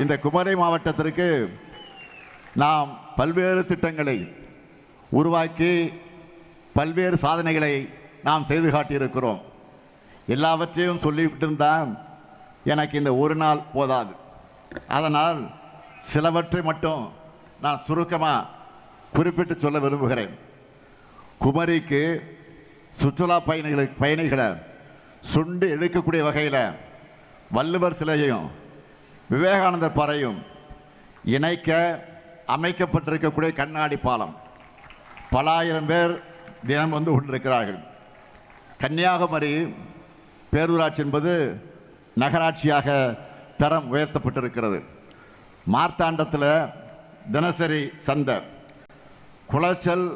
இந்த குமரி மாவட்டத்திற்கு நாம் பல்வேறு திட்டங்களை உருவாக்கி பல்வேறு சாதனைகளை நாம் செய்து காட்டியிருக்கிறோம். எல்லாவற்றையும் சொல்லிவிட்டிருந்தால் எனக்கு இந்த ஒரு நாள் போதாது. அதனால் சிலவற்றை மட்டும் நான் சுருக்கமாக குறிப்பிட்டு சொல்ல விரும்புகிறேன். குமரிக்கு சுற்றுலா பயணிகளை சுண்டு இழுக்கக்கூடிய வகையில் வள்ளுவர் சிலையையும் விவேகானந்தர் பாறையும் இணைக்க அமைக்கப்பட்டிருக்கக்கூடிய கண்ணாடி பாலம் பல ஆயிரம் பேர் தினம் வந்து கொண்டிருக்கிறார்கள். கன்னியாகுமரி பேரூராட்சி என்பது நகராட்சியாக தரம் உயர்த்தப்பட்டிருக்கிறது. மார்த்தாண்டத்தில் தினசரி சந்தை, குளச்சல்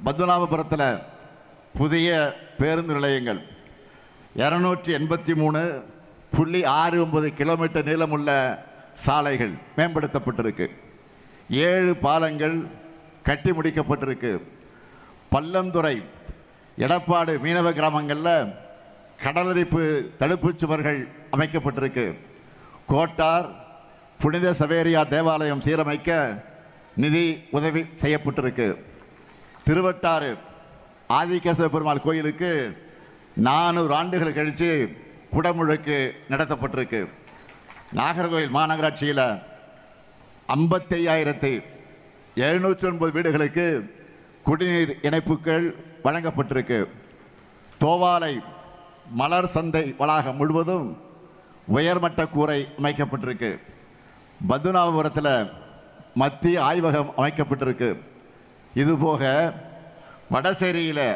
பத்மநாபபுரத்தில் புதிய பேருந்து நிலையங்கள், 283.69 கிலோமீட்டர் நீளமுள்ள சாலைகள் மேம்படுத்தப்பட்டிருக்கு. 7 பாலங்கள் கட்டி முடிக்கப்பட்டிருக்கு. பள்ளந்துறை எடப்பாடு மீனவ கிராமங்களில் கடலரிப்பு தடுப்பு சுவர்கள் அமைக்கப்பட்டிருக்கு. கோட்டார் புனித சவேரியா தேவாலயம் சீரமைக்க நிதி உதவி செய்யப்பட்டிருக்கு. திருவட்டாறு ஆதிகேசவ பெருமாள் கோயிலுக்கு 400 ஆண்டுகள் கழித்து குடமுழுக்கு நடத்தப்பட்டிருக்கு. நாகர்கோவில் மாநகராட்சியில் 55,709 வீடுகளுக்கு குடிநீர் இணைப்புகள் வழங்கப்பட்டிருக்கு. தோவாலை மலர் சந்தை வளாகம் முழுவதும் உயர்மட்ட கூரை அமைக்கப்பட்டிருக்கு. பத்மநாபபுரத்தில் மத்திய ஆய்வகம் அமைக்கப்பட்டிருக்கு. இதுபோக வடசேரியில்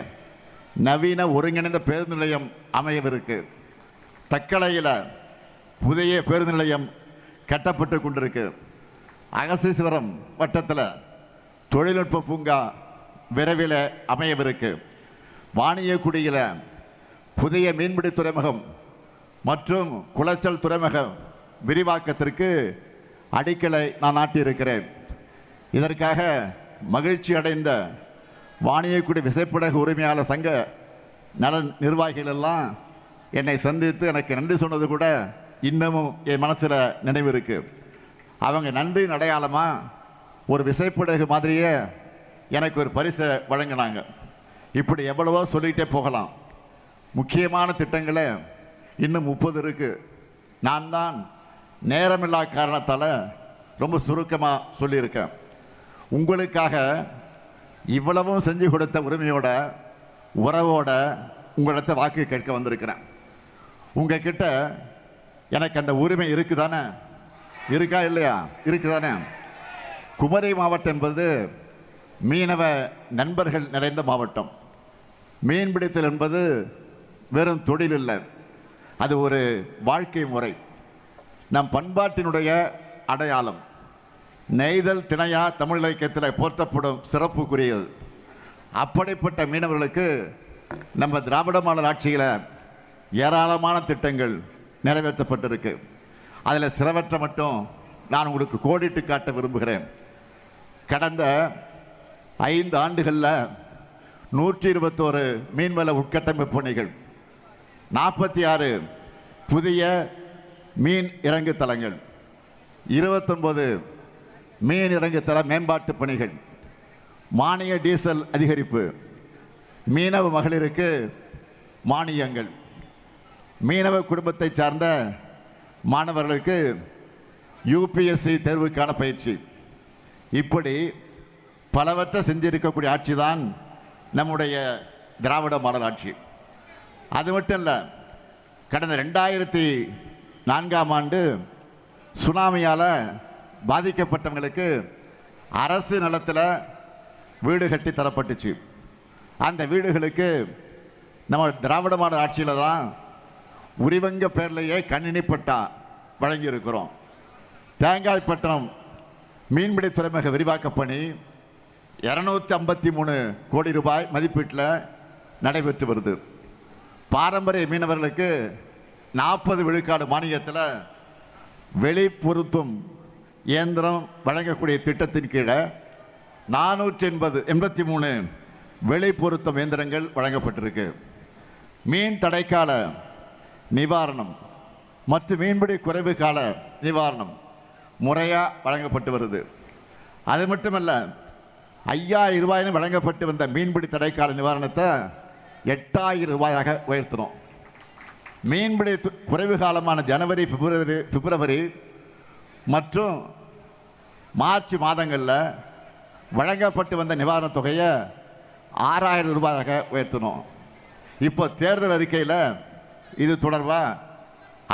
நவீன ஒருங்கிணைந்த பேருந்து நிலையம் அமையவிருக்கு. தக்கலையில் புதிய பேருந்து நிலையம் கட்டப்பட்டு கொண்டிருக்கு. அகசீஸ்வரம் வட்டத்தில் தொழில்நுட்ப பூங்கா விரைவில் அமையவிருக்கு. வாணியக்குடியில் புதிய மீன்பிடி துறைமுகம் மற்றும் குளச்சல் துறைமுகம் விரிவாக்கத்திற்கு அடிக்கலை நான் நாட்டியிருக்கிறேன். இதற்காக மகிழ்ச்சி அடைந்த வாணியக்குடி விசைப்படகு உரிமையாளர் சங்க நலன் நிர்வாகிகள் எல்லாம் என்னை சந்தித்து எனக்கு நன்றி சொன்னது கூட இன்னமும் என் மனசில் நினைவு இருக்கு. அவங்க நன்றியின் அடையாளமாக ஒரு விசைப்படகு மாதிரியே எனக்கு ஒரு பரிசை வழங்கினாங்க. இப்படி எவ்வளவோ சொல்லிகிட்டே போகலாம். முக்கியமான திட்டங்களை இன்னும் 30 இருக்கு. நான் தான் நேரமில்லா காரணத்தால் ரொம்ப சுருக்கமாக சொல்லியிருக்கேன். உங்களுக்காக இவ்வளவும் செஞ்சு கொடுத்த உரிமையோட உறவோட உங்களிடத்தை வாக்கு கேட்க வந்திருக்கிறேன். உங்ககிட்ட எனக்கு அந்த உரிமை இருக்குதானே? இருக்கா இல்லையா? இருக்குதானே? குமரி மாவட்டம் என்பது மீனவ நண்பர்கள் நிறைந்த மாவட்டம். மீன்பிடித்தல் என்பது வெறும் தொழில் இல்லை, அது ஒரு வாழ்க்கை முறை, நம் பண்பாட்டினுடைய அடையாளம். நெய்தல் திணையா தமிழ் இலக்கியத்தில் போற்றப்படும் சிறப்புக்குரியது. அப்படிப்பட்ட மீனவர்களுக்கு நம்ம திராவிட மாடல் ஆட்சியில் ஏராளமான திட்டங்கள் நிறைவேற்றப்பட்டிருக்கு. அதில் சிலவற்றை மட்டும் நான் உங்களுக்கு கோடிட்டு காட்ட விரும்புகிறேன். கடந்த 5 ஆண்டுகளில் 121 மீன்வள உட்கட்டமைப்பு பணிகள், 46 புதிய மீன் இறங்கு தளங்கள், 29 மீன் இறங்கு தள மேம்பாட்டு பணிகள், மானிய டீசல் அதிகரிப்பு, மீனவ மகளிருக்கு மானியங்கள், மீனவ குடும்பத்தை சார்ந்த மாணவர்களுக்கு UPSC தேர்வுக்கான பயிற்சி, இப்படி பலவற்றை செஞ்சிருக்கக்கூடிய ஆட்சி தான் நம்முடைய திராவிட மாடல் ஆட்சி. அது மட்டும் இல்லை, கடந்த 2004ஆம் ஆண்டு சுனாமியால் பாதிக்கப்பட்டவங்களுக்கு அரசு நிலத்தில் வீடு கட்டி தரப்பட்டுச்சு. அந்த வீடுகளுக்கு நம்ம திராவிட மாடல் ஆட்சியில் தான் உரிவங்க பேர்லேயே கணினி பட்டா வழங்கியிருக்கிறோம். தேங்காய்பட்டினம் மீன்பிடி துறைமுக விரிவாக்க பணி 253 கோடி ரூபாய் மதிப்பீட்டில் நடைபெற்று வருது. பாரம்பரிய மீனவர்களுக்கு 40 விழுக்காடு மானியத்தில் வெளிப்பொருத்தும் இயந்திரம் வழங்கக்கூடிய திட்டத்தின் கீழே 483 வெளிப்பொருத்தம் இயந்திரங்கள் வழங்கப்பட்டிருக்கு. மீன் தடைக்கால நிவாரணம் மற்றும் மீன்பிடி குறைவு கால நிவாரணம் முறையாக வழங்கப்பட்டு வருது. அது மட்டுமல்ல, 5000 ரூபாயின்னு வழங்கப்பட்டு வந்த மீன்பிடி தடைக்கால நிவாரணத்தை 8000 ரூபாயாக உயர்த்தணும். மீன்பிடி குறைவு காலமான ஜனவரி, பிப்ரவரி மற்றும் மார்ச் மாதங்களில் வழங்கப்பட்டு வந்த நிவாரணத் தொகையை 6000 ரூபாயாக உயர்த்தணும். இப்போ தேர்தல் அறிக்கையில் இது தொடர்பாக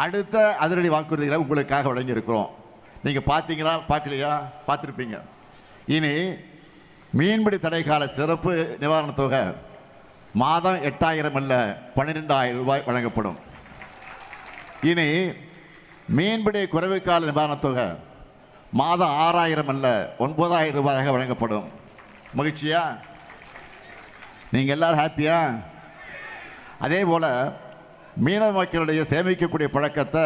அடுத்த அதிரடி வாக்குறுதிகளை உங்களுக்காக வழங்கியிருக்கிறோம். நீங்கள் பார்த்தீங்களா, பார்க்கலையா? பார்த்துருப்பீங்க. இனி மீன்பிடி தடைக்கால சிறப்பு நிவாரணத் தொகை மாதம் 8000 அல்ல 12000 ரூபாய் வழங்கப்படும். இனி மீன்பிடி குறைவு கால நிவாரணத் தொகை மாதம் 6000 அல்ல 9000 ரூபாயாக வழங்கப்படும். மகிழ்ச்சியா? நீங்கள் எல்லாரும் ஹாப்பியா? அதே போல் மீனவ மக்களுடைய சேமிக்கக்கூடிய பழக்கத்தை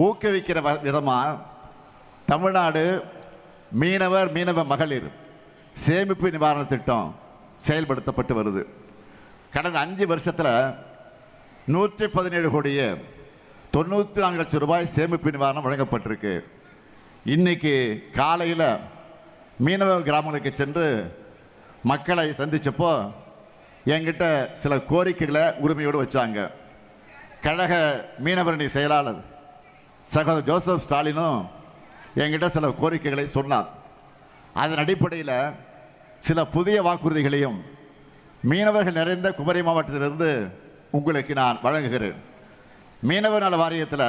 ஊக்குவிக்கிற விதமாக தமிழ்நாடு மீனவ மகளிர் சேமிப்பு நிவாரண திட்டம் செயல்படுத்தப்பட்டு வருது. கடந்த 5 வருஷத்தில் 117 கோடியே 94 லட்சம் ரூபாய் சேமிப்பு நிவாரணம் வழங்கப்பட்டிருக்கு. இன்னைக்கு காலையில் மீனவ கிராமங்களுக்கு சென்று மக்களை சந்திச்சப்போ என்கிட்ட சில கோரிக்கைகளை உரிமையோடு வச்சாங்க. கழக மீனவரணி செயலாளர் சகோதரர் ஜோசப் ஸ்டாலினும் என்கிட்ட சில கோரிக்கைகளை சொன்னார். அதன் அடிப்படையில் சில புதிய வாக்குறுதிகளையும் மீனவர்கள் நிறைந்த குமரி மாவட்டத்திலிருந்து உங்களுக்கு நான் வழங்குகிறேன். மீனவர் நல வாரியத்தில்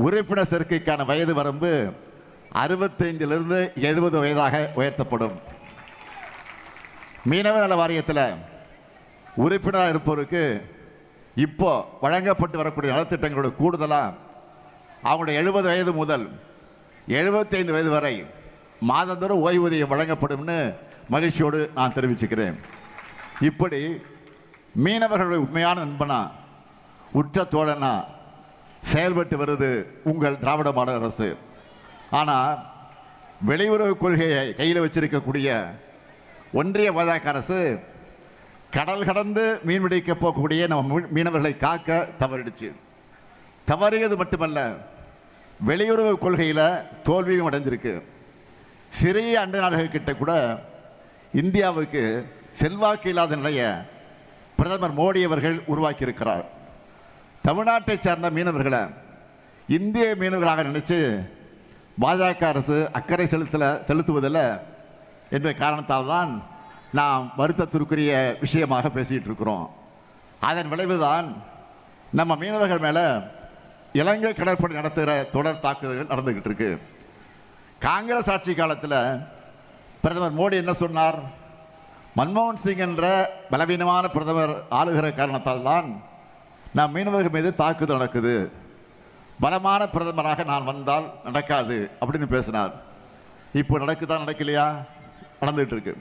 உறுப்பினர் சேர்க்கைக்கான வயது வரம்பு 65 70 வயதாக உயர்த்தப்படும். மீனவர் நல வாரியத்தில் உறுப்பினராக இருப்பவருக்கு இப்போ வழங்கப்பட்டு வரக்கூடிய நலத்திட்டங்களோட கூடுதலாக அவங்களுடைய 70 வயது முதல் 75 வயது வரை மாதந்தோறும் ஓய்வூதியம் வழங்கப்படும்னு மகிழ்ச்சியோடு நான் தெரிவிச்சுக்கிறேன். இப்படி மீனவர்களுடைய உண்மையான நண்பனா, உற்ற தோழனா செயல்பட்டு வருது உங்கள் திராவிட மாடல் அரசு. ஆனால் வெளியுறவு கொள்கையை கையில் வச்சிருக்கக்கூடிய ஒன்றிய பாஜக அரசு கடல் கடந்து மீன்பிடிக்க போகக்கூடிய நம்ம மீனவர்களை காக்க தவறிடுச்சு. தவறியது மட்டுமல்ல, வெளியுறவு கொள்கையில் தோல்வியும் அடைஞ்சிருக்கு. சிறிய அண்டை நாடுகள் கிட்ட கூட இந்தியாவுக்கு செல்வாக்கு இல்லாத நிலையை பிரதமர் மோடி அவர்கள் உருவாக்கியிருக்கிறார். தமிழ்நாட்டை சேர்ந்த மீனவர்களை இந்திய மீனவர்களாக நினைச்சு பாஜக அரசு அக்கறை செலுத்துவதில்லை என்ற காரணத்தால் தான் நாம் வருத்தத்திற்குரிய விஷயமாக பேசிகிட்டு இருக்கிறோம். அதன் விளைவுதான் நம்ம மீனவர்கள் மேலே இலங்கை கடற்படை நடத்துகிற தொடர் தாக்குதல்கள் நடந்துகிட்டு இருக்கு. காங்கிரஸ் ஆட்சி காலத்தில் பிரதமர் மோடி என்ன சொன்னார்? மன்மோகன் சிங் என்ற பலவீனமான பிரதமர் ஆளுகிற காரணத்தால் தான் நம் மீனவர்கள் மீது தாக்குதல் நடக்குது, பலமான பிரதமராக நான் வந்தால் நடக்காது அப்படின்னு பேசினார். இப்போ நடக்குதா நடக்கலையா? நடந்துகிட்டு இருக்கு.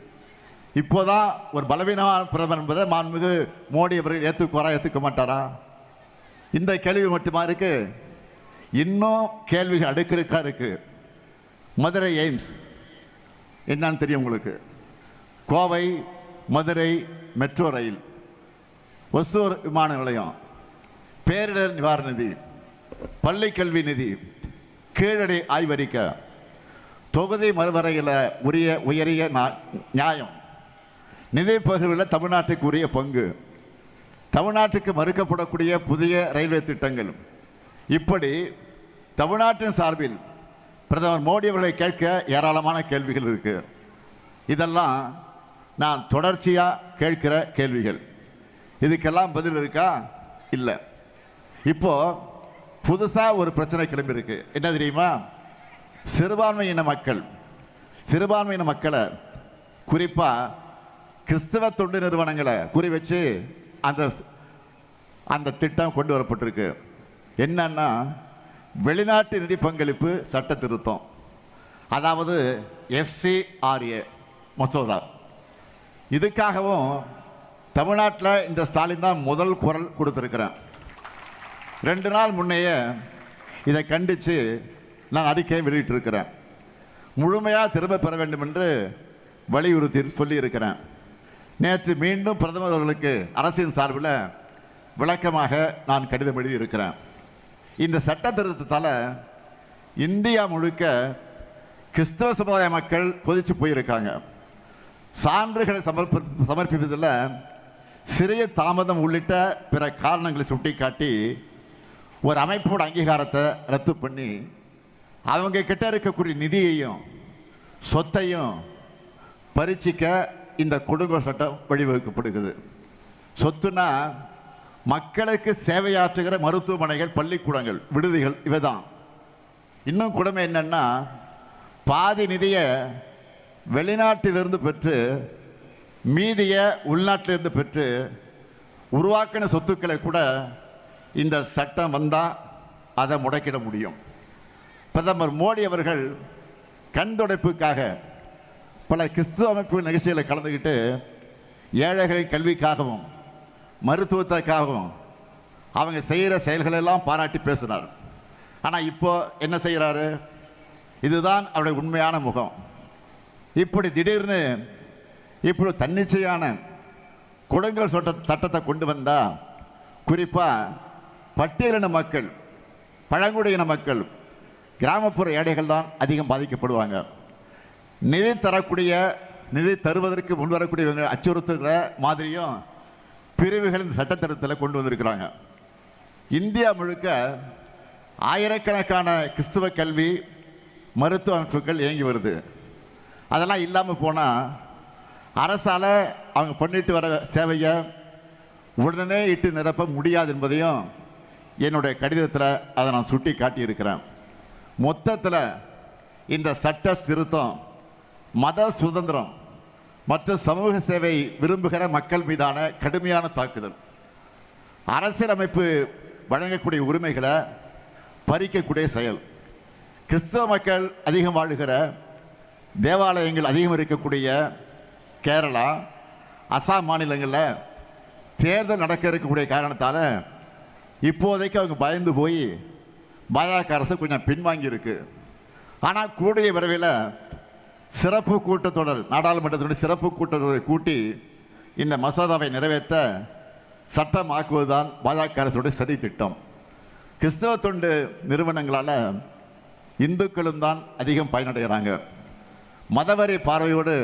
இப்போதான் ஒரு பலவீனமான பிரதமர் என்பதை மாண்புமிகு மோடி அவர்கள் ஏற்றுக்குவாரா, ஏற்றுக்க மாட்டாரா? இந்த கேள்வி மட்டுமா இருக்கு? இன்னும் கேள்விகள் அடுக்கடுக்கா இருக்கு. மதுரை எய்ம்ஸ் என்னன்னு தெரியும் உங்களுக்கு? கோவை மதுரை மெட்ரோ ரயில், ஒசூர் விமான நிலையம், பேரிடர் நிவாரண நிதி, பள்ளி கல்வி நிதி, கீழடி ஆய்வறிக்கை, தொகுதி மறுவரையில் உயரிய நியாயம், நிதி பகிர்வில் தமிழ்நாட்டுக்கு உரிய பங்கு, தமிழ்நாட்டுக்கு மறுக்கப்படக்கூடிய புதிய ரயில்வே திட்டங்கள், இப்படி தமிழ்நாட்டின் சார்பில் பிரதமர் மோடி அவர்களை கேட்க ஏராளமான கேள்விகள் இருக்கு. இதெல்லாம் நான் தொடர்ச்சியாக கேட்கிற கேள்விகள். இதுக்கெல்லாம் பதில் இருக்கா? இல்லை. இப்போ புதுசாக ஒரு பிரச்சனை கிளம்பி இருக்கு. என்ன தெரியுமா? சிறுபான்மையின மக்களை குறிப்பாக கிறிஸ்தவ தொண்டு நிறுவனங்களை குறி வச்சு அந்த திட்டம் கொண்டு வரப்பட்டிருக்கு. என்னன்னா, வெளிநாட்டு நிதி பங்களிப்பு சட்ட திருத்தம், அதாவது FCRA மசோதா. இதுக்காகவும் தமிழ்நாட்டில் இந்த ஸ்டாலின் தான் முதல் குரல் கொடுத்திருக்கிறேன். 2 நாள் முன்னையே இதை கண்டித்து நான் அறிக்கையை வெளியிட்டிருக்கிறேன். முழுமையாக திரும்ப பெற வேண்டும் என்று வலியுறுத்தி சொல்லியிருக்கிறேன். நேற்று மீண்டும் பிரதமர் அவர்களுக்கு அரசின் சார்பில் விளக்கமாக நான் கடிதம் எழுதியிருக்கிறேன். இந்த சட்ட திருத்தத்தால் இந்தியா முழுக்க கிறிஸ்தவ சமுதாய மக்கள் கொதிச்சு போயிருக்காங்க. சான்றுகளை சமர்ப்பிப்பதில் சிறிய தாமதம் உள்ளிட்ட பிற காரணங்களை சுட்டிக்காட்டி ஒரு அமைப்போட அங்கீகாரத்தை ரத்து பண்ணி அவங்க கிட்ட இருக்கக்கூடிய நிதியையும் சொத்தையும் பறிச்சிக்க இந்த குடும்ப சட்டம் வழிவகுக்கப்படுகிறது. சொத்துனா மக்களுக்கு சேவையாற்றுகிற மருத்துவமனைகள், பள்ளிக்கூடங்கள், விடுதிகள் இவைதான். இன்னும் கொடுமை என்னன்னா, பாதி நிதியை வெளிநாட்டிலிருந்து பெற்று மீதியை உள்நாட்டிலிருந்து பெற்று உருவாக்கின சொத்துக்களை கூட இந்த சட்டம் வந்தால் அதை முடக்கிட முடியும். பிரதமர் மோடி அவர்கள் கண் துடைப்புக்காக பல கிறிஸ்துவ அமைப்பு நிகழ்ச்சிகளை கலந்துக்கிட்டு ஏழைகளின் கல்விக்காகவும் மருத்துவத்துக்காகவும் அவங்க செய்கிற செயல்களெல்லாம் பாராட்டி பேசினார். ஆனால் இப்போ என்ன செய்கிறாரு? இதுதான் அவருடைய உண்மையான முகம். இப்படி திடீர்னு இப்படி தன்னிச்சையான கொடுங்கல் சட்டத்தை கொண்டு வந்தா குறிப்பாக பட்டியலின மக்கள், பழங்குடியின மக்கள், கிராமப்புற ஏழைகள் தான் அதிகம் பாதிக்கப்படுவாங்க. நிதி தரக்கூடிய, நிதி தருவதற்கு முன்வரக்கூடியவங்க அச்சுறுத்துகிற மாதிரியும் பிரிவுகள் இந்த சட்டத்திட்டத்தில் கொண்டு வந்திருக்கிறாங்க. இந்தியா முழுக்க ஆயிரக்கணக்கான கிறிஸ்துவ கல்வி மருத்துவ அமைப்புகள் இயங்கி வருது. அதெல்லாம் இல்லாமல் போனால் அரசால் அவங்க பண்ணிட்டு வர சேவையை உடனே இட்டு நிரப்ப முடியாது என்பதையும் என்னுடைய கடிதத்தில் அதை நான் சுட்டி காட்டியிருக்கிறேன். மொத்தத்தில் இந்த சட்ட திருத்தம் மத சுதந்திரம் மற்றும் சமூக சேவை விரும்புகிற மக்கள் மீதான கடுமையான தாக்குதல், அரசியலமைப்பு வழங்கக்கூடிய உரிமைகளை பறிக்கக்கூடிய செயல். கிறிஸ்தவ மக்கள் அதிகம் வாழுகிற, தேவாலயங்கள் அதிகம் இருக்கக்கூடிய கேரளா, அசாம் மாநிலங்களில் தேர்தல் நடக்க இருக்கக்கூடிய காரணத்தால் இப்போதைக்கு அவங்க பயந்து போய் பாஜக அரசு கொஞ்சம் பின்வாங்கி இருக்கு. ஆனால் கூடிய விரைவில் சிறப்பு கூட்டத்தொடர், நாடாளுமன்றத்தினுடைய சிறப்பு கூட்டத்தொடரை கூட்டி இந்த மசோதாவை நிறைவேற்ற சட்டமாக்குவதுதான் பாஜக அரசுடைய சதி திட்டம். கிறிஸ்தவ தொண்டு நிறுவனங்களால் இந்துக்களும் தான் அதிகம் பயனடைகிறாங்க. மதவரி பார்வையோடு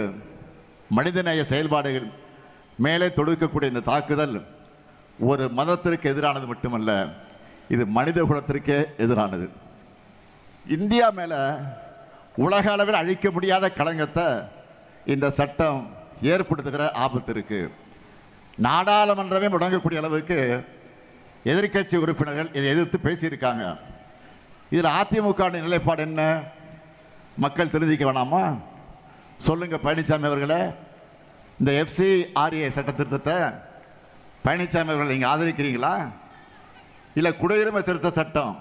மனிதநேய செயல்பாடுகள் மேலே தொடுக்கக்கூடிய இந்த தாக்குதல் ஒரு மதத்திற்கு எதிரானது மட்டுமல்ல, இது மனித குலத்திற்கே எதிரானது. இந்தியா மேலே உலக அளவில் அழிக்க முடியாத களங்கத்தை இந்த சட்டம் ஏற்படுத்துகிற ஆபத்து இருக்கு. நாடாளுமன்றமே முடங்கக்கூடிய அளவுக்கு எதிர்க்கட்சி உறுப்பினர்கள் இதை எதிர்த்து பேசியிருக்காங்க. இதில் அதிமுக நிலைப்பாடு என்ன? மக்கள் தெரிஞ்சிக்க வேணாமா? சொல்லுங்க பழனிசாமி அவர்களே, இந்த FCRA சட்ட திருத்தத்தை பழனிசாமி அவர்கள் நீங்கள் ஆதரிக்கிறீங்களா? இல்லை குடியுரிமை திருத்த சட்டம்,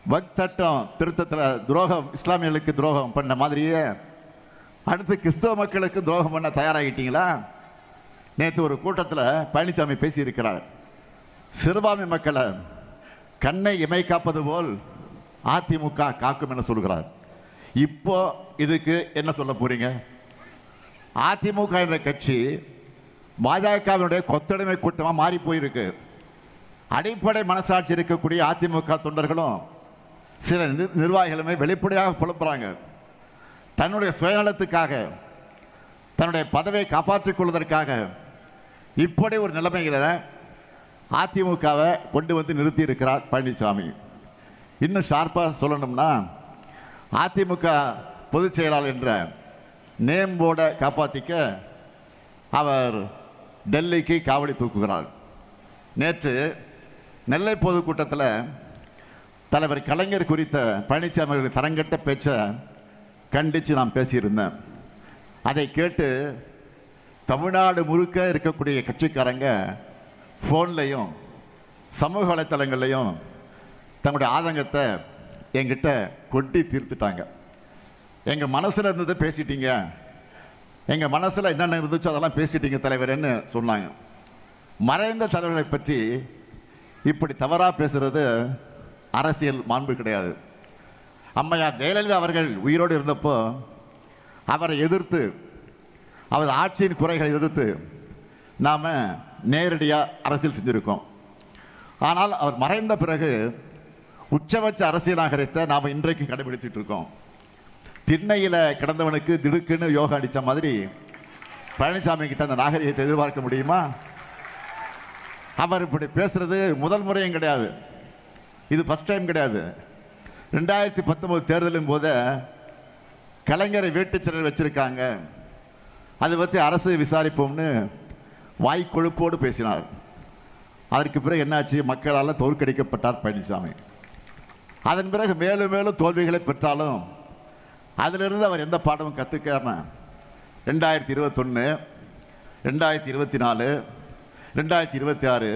வக் சட்டம் திருத்தத்தில் துரோகம், இஸ்லாமியர்களுக்கு துரோகம் பண்ண மாதிரியே அடுத்து கிறிஸ்தவ மக்களுக்கு துரோகம் பண்ண தயாராகிட்டீங்களா? நேற்று ஒரு கூட்டத்தில் பழனிசாமி பேசியிருக்கிறார். சிறுபான்மை மக்களை கண்ணை இமை காப்பது போல் அதிமுக காக்கும் என சொல்கிறார். இப்போ இதுக்கு என்ன சொல்ல போறீங்க? அதிமுக என்ற கட்சி பாஜகவினுடைய கொத்தடிமை கூட்டமாக மாறி போயிருக்கு. அடிப்படை மனசாட்சி இருக்கக்கூடிய அதிமுக தொண்டர்களும் சில நிர்வாகிகளுமே வெளிப்படையாக புலம்புறாங்க. தன்னுடைய சுயநலத்துக்காக, தன்னுடைய பதவியை காப்பாற்றிக் கொள்வதற்காக இப்படி ஒரு நிலைமைகளை அதிமுகவை கொண்டு வந்து நிறுத்தி இருக்கிறார் பழனிசாமி. இன்னும் ஷார்ப்பாக சொல்லணும்னா, அதிமுக பொதுச் செயலாளர் என்ற நேம் போர்டை காப்பாற்றிக்க அவர் டெல்லிக்கு காவடி தூக்குகிறார். நேற்று நெல்லை பொதுக்கூட்டத்தில் தலைவர் கலைஞர் குறித்த பழனிசாமி அவர்கள் தரங்கட்ட பேச்சை கண்டித்து நான் பேசியிருந்தேன். அதை கேட்டு தமிழ்நாடு முழுக்க இருக்கக்கூடிய கட்சிக்காரங்க ஃபோன்லையும் சமூக வலைத்தளங்கள்லையும் தங்களுடைய ஆதங்கத்தை என்கிட்ட கொட்டி தீர்த்துட்டாங்க. எங்கள் மனசில் இருந்ததை பேசிட்டீங்க, எங்கள் மனசில் என்னென்ன இருந்துச்சோ அதெல்லாம் பேசிட்டீங்க தலைவர்னு சொன்னாங்க. மறைந்த தலைவர்களை பற்றி இப்படி தவறாக பேசுறது அரசியல் மாண்பு கிடையாது. அம்மையார் ஜெயலலிதா அவர்கள் உயிரோடு இருந்தப்போ அவரை எதிர்த்து, அவர் ஆட்சியின் குறைகளை எதிர்த்து நாம் நேரடியாக அரசியல் செஞ்சுருக்கோம். ஆனால் அவர் மறைந்த பிறகு உச்சபட்ச அரசியல் நாகரிகத்தை நாம இன்றைக்கு கடைபிடிச்சிட்டு இருக்கோம். திண்ணையில கிடந்தவனுக்கு திடுக்குன்னு யோகா அடிச்ச மாதிரி பழனிசாமி கிட்ட அந்த நாகரிகத்தை எதிர்பார்க்க முடியுமா? அவர் இப்படி பேசுறது முதல் முறையும் கிடையாது, இது ஃபர்ஸ்ட் டைம் கிடையாது. 2019 தேர்தலின் போது கலைஞரை வீட்டு சிறையில் வச்சிருக்காங்க, அதை பற்றி அரசு விசாரிப்போம்னு வாய்க்கொழுப்போடு பேசினார். அதற்கு பிறகு என்னாச்சு? மக்களால் தோற்கடிக்கப்பட்டார் பழனிசாமி. அதன் பிறகு மேலும் மேலும் தோல்விகளை பெற்றாலும் அதிலிருந்து அவர் எந்த பாடமும் கற்றுக்காம 2021, 2024, 2026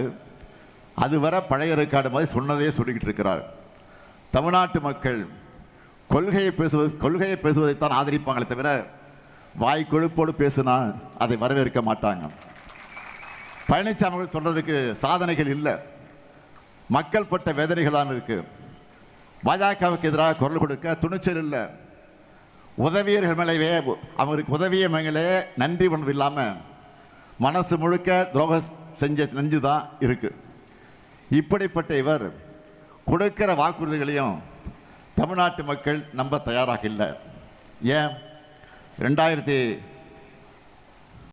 அதுவரை பழைய ரெக்கார்டு மாதிரி சொன்னதையே சொல்லிக்கிட்டு இருக்கிறார். தமிழ்நாட்டு மக்கள் கொள்கையை பேசுவதைத்தான் ஆதரிப்பாங்களே தவிர வாய் கொழுப்போடு பேசினா அதை வரவேற்க மாட்டாங்க. பழனிசாமி சொல்றதுக்கு சாதனைகள் இல்லை, மக்கள் பட்ட வேதனைகளான இருக்கு. பாஜகவுக்கு எதிராக குரல் கொடுக்க துணிச்சல் இல்லை. உதவியர்கள் மேலே அவருக்கு உதவிய மேலே நன்றி உணர்வு இல்லாமல் மனசு முழுக்க துரோகம் செஞ்ச நெஞ்சு தான் இருக்கு. இப்படிப்பட்ட இவர் கொடுக்கிற வாக்குறுதிகளையும் தமிழ்நாட்டு மக்கள் நம்ப தயாராக இல்லை. ஏன்? 2019